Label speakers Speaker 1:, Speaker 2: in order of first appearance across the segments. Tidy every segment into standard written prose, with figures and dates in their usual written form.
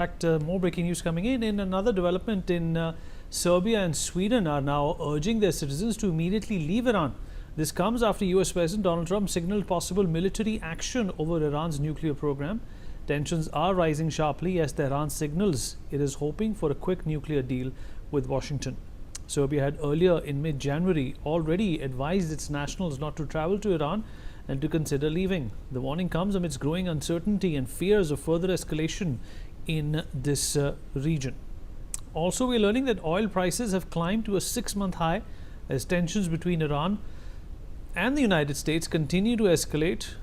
Speaker 1: More breaking news coming in another development in Serbia and Sweden are now urging their citizens to immediately leave Iran. This comes after US President Donald Trump signaled possible military action over Iran's nuclear program. Tensions are rising sharply as Tehran signals it is hoping for a quick nuclear deal with Washington. Serbia had earlier in mid-January already advised its nationals not to travel to Iran and to consider leaving. The warning comes amidst growing uncertainty and fears of further escalation in this region. Also, we're learning that oil prices have climbed to a 6-month high as tensions between Iran and the United States continue to escalate.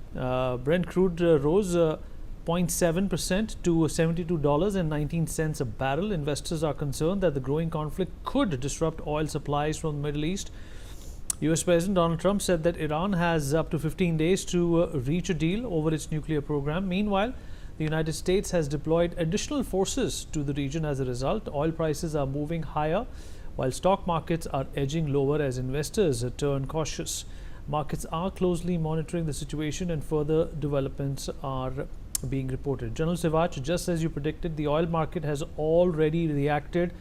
Speaker 1: Brent crude rose 0.7% to $72.19 a barrel. Investors are concerned that the growing conflict could disrupt oil supplies from the Middle East. US President Donald Trump said that Iran has up to 15 days to reach a deal over its nuclear program. Meanwhile, the United States has deployed additional forces to the region as a result. Oil prices are moving higher while stock markets are edging lower as investors turn cautious. Markets are closely monitoring the situation and further developments are being reported. General Sivac, just as you predicted, the oil market has already reacted.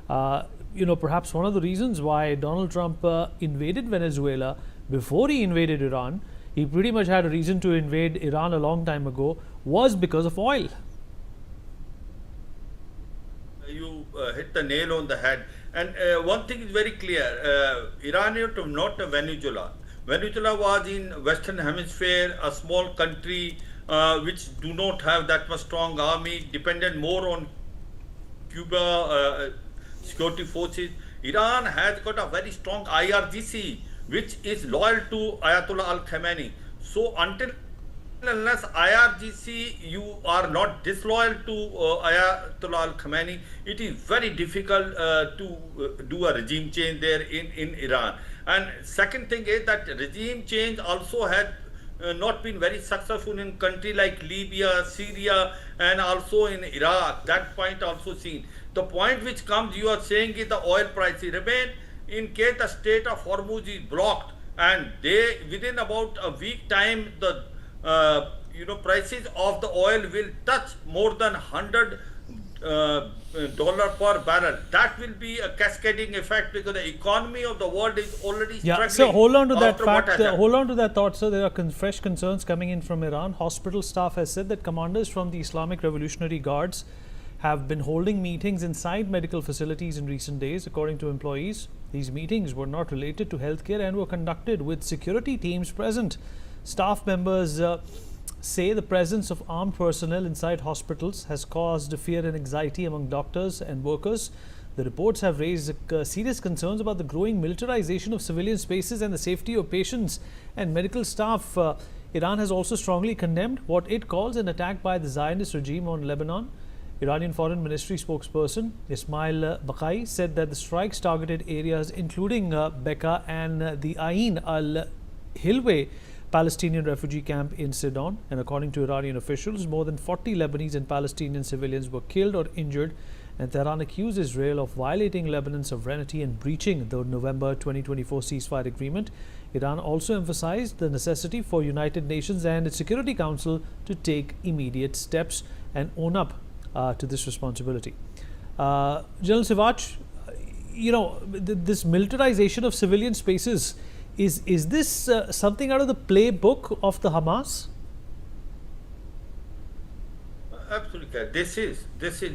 Speaker 1: Perhaps one of the reasons why Donald Trump invaded Venezuela before he invaded Iran, he pretty much had a reason to invade Iran a long time ago, was because of oil.
Speaker 2: You hit the nail on the head. And one thing is very clear, Iran is not Venezuela. Venezuela was in Western Hemisphere, a small country which do not have that much strong army, dependent more on Cuba security forces. Iran has got a very strong IRGC, which is loyal to Ayatollah Al Khamenei. So unless IRGC you are not disloyal to Ayatollah Al Khamenei, it is very difficult to do a regime change there in Iran. And second thing is that regime change also had not been very successful in countries like Libya, Syria, and also in Iraq. That point also seen. The point which comes, you are saying is the oil price remain. In case the Strait of Hormuz is blocked, and they within about a week time the prices of the oil will touch more than $100 per barrel. That will be a cascading effect because the economy of the world is already struggling.
Speaker 1: Yeah, so hold on to that fact. Hold on to that thought, sir. There are fresh concerns coming in from Iran. Hospital staff has said that commanders from the Islamic Revolutionary Guards have been holding meetings inside medical facilities in recent days, according to employees. These meetings were not related to healthcare and were conducted with security teams present. Staff members say the presence of armed personnel inside hospitals has caused fear and anxiety among doctors and workers. The reports have raised serious concerns about the growing militarization of civilian spaces and the safety of patients and medical staff. Iran has also strongly condemned what it calls an attack by the Zionist regime on Lebanon. Iranian Foreign Ministry spokesperson Ismail Baqai said that the strikes targeted areas including Bekaa and the Ain al-Hilweh Palestinian refugee camp in Sidon, and according to Iranian officials, more than 40 Lebanese and Palestinian civilians were killed or injured, and Tehran accused Israel of violating Lebanon's sovereignty and breaching the November 2024 ceasefire agreement. Iran also emphasized the necessity for United Nations and its Security Council to take immediate steps and own up to this responsibility. General Sivac, this militarization of civilian spaces, is this something out of the playbook of the Hamas?
Speaker 2: Absolutely. This is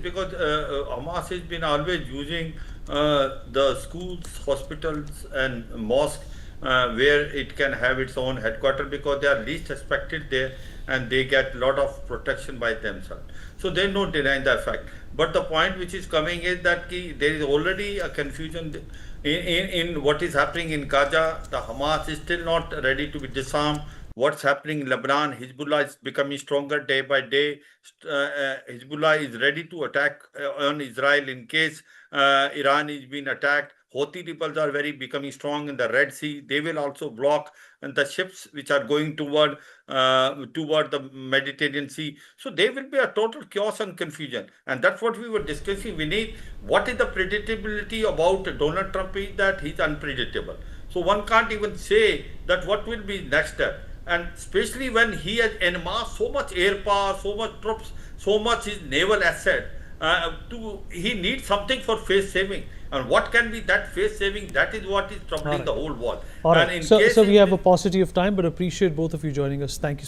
Speaker 2: because Hamas has been always using the schools, hospitals, and mosques where it can have its own headquarters because they are least expected there and they get a lot of protection by themselves. So they don't deny the fact. But the point which is coming is that there is already a confusion in what is happening in Gaza. The Hamas is still not ready to be disarmed. What's happening in Lebanon, Hezbollah is becoming stronger day by day. Hezbollah is ready to attack on Israel in case Iran is being attacked. Houthi rebels are becoming strong in the Red Sea. They will also block the ships which are going toward the Mediterranean Sea. So there will be a total chaos and confusion. And that's what we were discussing. We need, what is the predictability about Donald Trump is that he's unpredictable. So one can't even say that what will be next step. And especially when he has amassed so much air power, so much troops, so much his naval asset, he needs something for face saving. And what can be that face saving? That is what is troubling the whole world.
Speaker 1: All
Speaker 2: And
Speaker 1: right.
Speaker 2: in
Speaker 1: So
Speaker 2: case
Speaker 1: we have a paucity of time, but appreciate both of you joining us. Thank you.